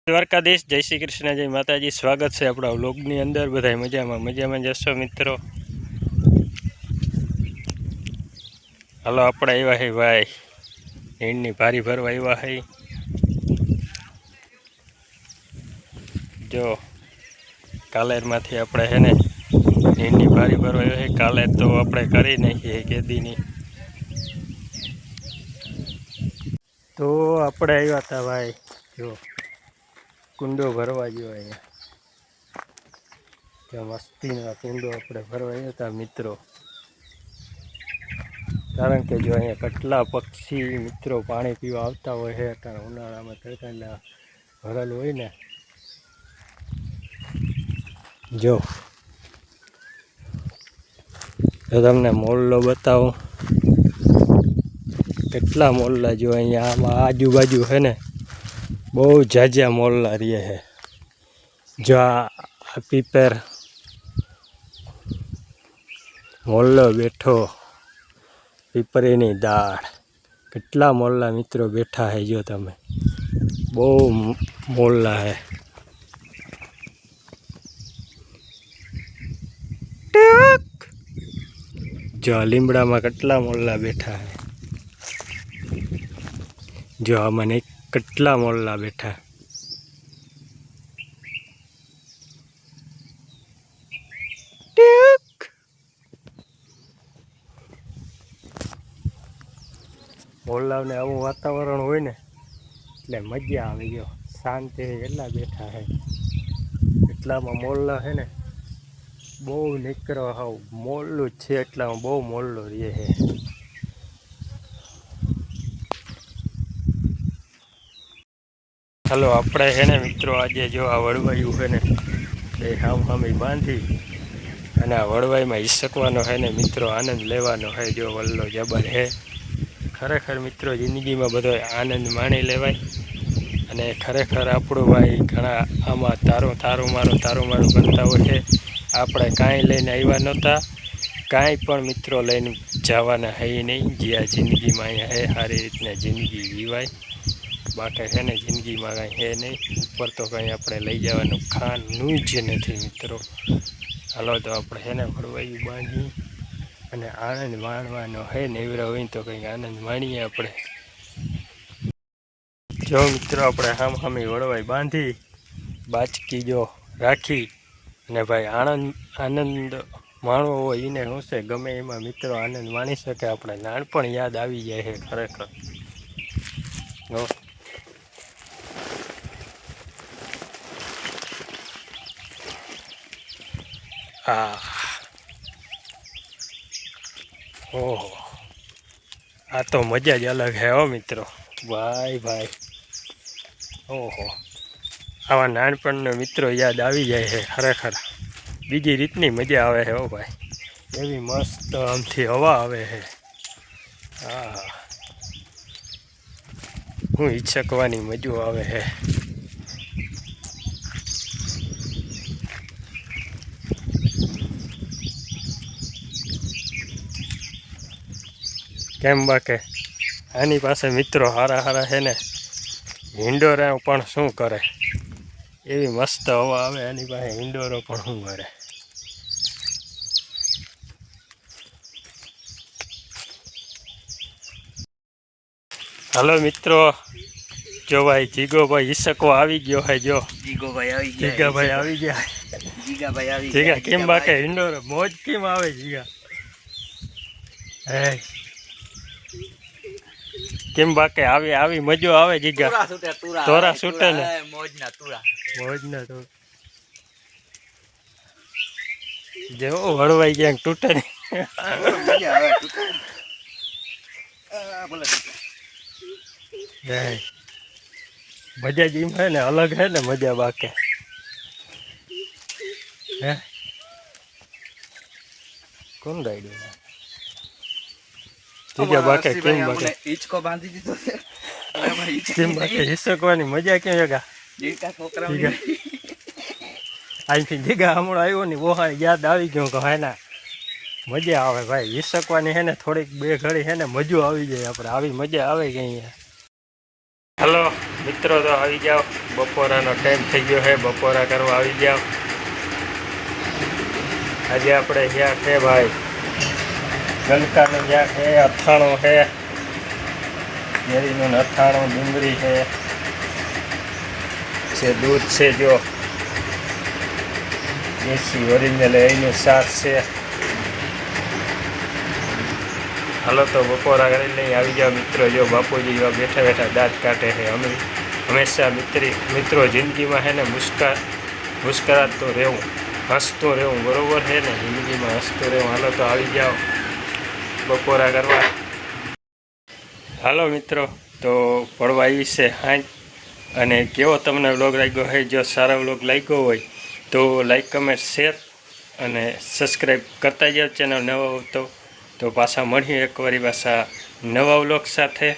દ્વારકાધીશ, જય શ્રી કૃષ્ણ, જય માતાજી। સ્વાગત છે આપણા વ્લોગની અંદર। બધા મજામાં જશો મિત્રો। હાલો આપણે આવ્યા હે ભાઈ એની ભારી ભરવા આવ્યા હે। જો કાલેરમાંથી આપણે હે ને એની ભારી ભરવા આવ્યા હે। કાલેર તો આપણે કરી નાખીએ કેદીની। તો આપણે આવ્યા હતા ભાઈ, જો કુંડો ભરવા ગયો અહીંયા। ત્યાં મસ્તીના કુંડો આપણે ભરવા આવ્યા હતા મિત્રો। કારણ કે જો અહીંયા કેટલા પક્ષી મિત્રો પાણી પીવા આવતા હોય છે। અત્યારે ઉનાળામાં તડકાના ભરેલું હોય ને। જો તમને મોરલો બતાવું, કેટલા મોરલા જો અહીંયા આમાં આજુબાજુ છે ને બહુ ઝાઝા મોરલા રહે છે। જો આ પીપર મોરલો બેઠો, પીપરીની દાળ, કેટલા મોરલા મિત્રો બેઠા છે। જો તમે બહુ મોરલા છે। જો લીમડામાં કેટલા મોરલા બેઠા છે। જો મને કેટલા મોરલા બેઠા। મોરલાને આવું વાતાવરણ હોય ને એટલે મજા આવે। જો શાંતિ કેટલા બેઠા છે। એટલામાં મોરલા છે ને બહુ નીકળો હાવ મોરલું જ છે। એટલામાં બહુ મોરલો રહે છે। હાલો આપણે છે ને મિત્રો આજે જો આ વળવાયું છે ને એ હામી બાંધી અને આ વળવાઈમાં હિસકવાનો છે ને મિત્રો આનંદ લેવાનો છે। જો વલ્લો જબર છે ખરેખર મિત્રો। જિંદગીમાં બધો આનંદ માણી લેવાય અને ખરેખર આપણું ભાઈ ઘણા આમાં તારું મારું કરતા હોય છે। આપણે કાંઈ લઈને આવ્યા નહોતા, કાંઈ પણ મિત્રો લઈને જવાના હે નહીં। જે આ જિંદગીમાં અહીંયા હે સારી રીતના જિંદગી જીવાય। બાકી છે ને જિંદગીમાં કાંઈ હે નહીં, ઉપર તો કંઈ આપણે લઈ જવાનું ખાનું જ નથી મિત્રો। હાલો તો આપણે છે ને વળવાયું બાંધી અને આનંદ માણવાનો હે ને એવરા હોય તો કંઈક આનંદ માણીએ આપણે। જો મિત્રો આપણે હામી વળવાઈ બાંધી બાચકી જો રાખી અને ભાઈ આનંદ માણવો હોય એને શું છે, ગમે એમાં મિત્રો આનંદ માણી શકે। આપણે નાનપણ યાદ આવી જાય છે ખરેખર। ઓહો, આ તો મજા જ અલગ હે હો મિત્રો। ભાઈ ઓહો, આવા નાનપણનો મિત્રો યાદ આવી જાય છે ખરેખર। બીજી રીતની મજા આવે છે હો ભાઈ। એવી મસ્ત આમથી હવા આવે છે। હા, હું હિચકવાની મજા આવે છે। કેમ બાકે આની પાસે મિત્રો હારા છે ને હિંડોરા પણ શું કરે, એવી મસ્ત હવા આવે આની પાસે હિંડોરો પણ શું કરે। હાલો મિત્રો, જો ભાઈ જીગોભાઈ હિસકો આવી ગયો છે। જો જીગાભાઈ આવી ગયા। જીગા કેમ બાકે હિંડોરો મોજ કેમ આવે જીગા? હે કેમ બાકે આવી મજો આવે જીગા? તોરા છૂટે ને મોજના તુરા જેવો વળવાઈ ગયા તૂટે ને। મજા જેમ છે ને અલગ છે ને મજા બાકે। હે કોણ ગાઈડું જીગા બાકે કેમ બાકે હિચકો બાંધી દીધો છે કેમ બાકે હિસકવાની મજા કેમ જગા અહીંથી જીગા હમણાં આવ્યો ને બહુ યાદ આવી ગયો કે હા ના મજા આવે ભાઈ હિસકવાની છે ને થોડીક બે ઘડી છે ને મજો આવી જાય આપણે। આવી મજા આવે કે અહીંયા। હાલો મિત્રો તો આવી જાઓ બપોરાનો ટાઈમ થઈ ગયો છે, બપોરા કરવા આવી જાઓ. આજે આપણે જ્યાં છે ભાઈ ગલકાનું જ્યાં છે, અથાણું છે, કેરીનું અથાણું, ડુંગળી છે, દૂધ છે, જો દેશી ઓરિજિનલ એનું શાક છે. હાલો તો બપોરા કરી લઈ આવી જાઓ મિત્રો. જો બાપુજી એવા બેઠા બેઠા દાંત કાઢે છે. અમે હંમેશા મિત્રો જિંદગીમાં છે ને મુસ્કરાતો રહેવું, હસતો રહેવું, બરાબર છે ને, જિંદગીમાં હસતો રહેવું. હાલો તો આવી જાઓ બપોરા કરવા. હાલો મિત્રો, તો પડવા આવી છે હાંજ. અને કેવો તમને વ્લોગ લાગ્યો હોય, જો સારો વ્લોગ લાગ્યો હોય તો લાઈક, કમેન્ટ, શેર અને સબસ્ક્રાઈબ કરતા જાઓ ચેનલ નવા હો તો પાછા મળીએ એકવારી પાછા નવા વ્લોગ સાથે.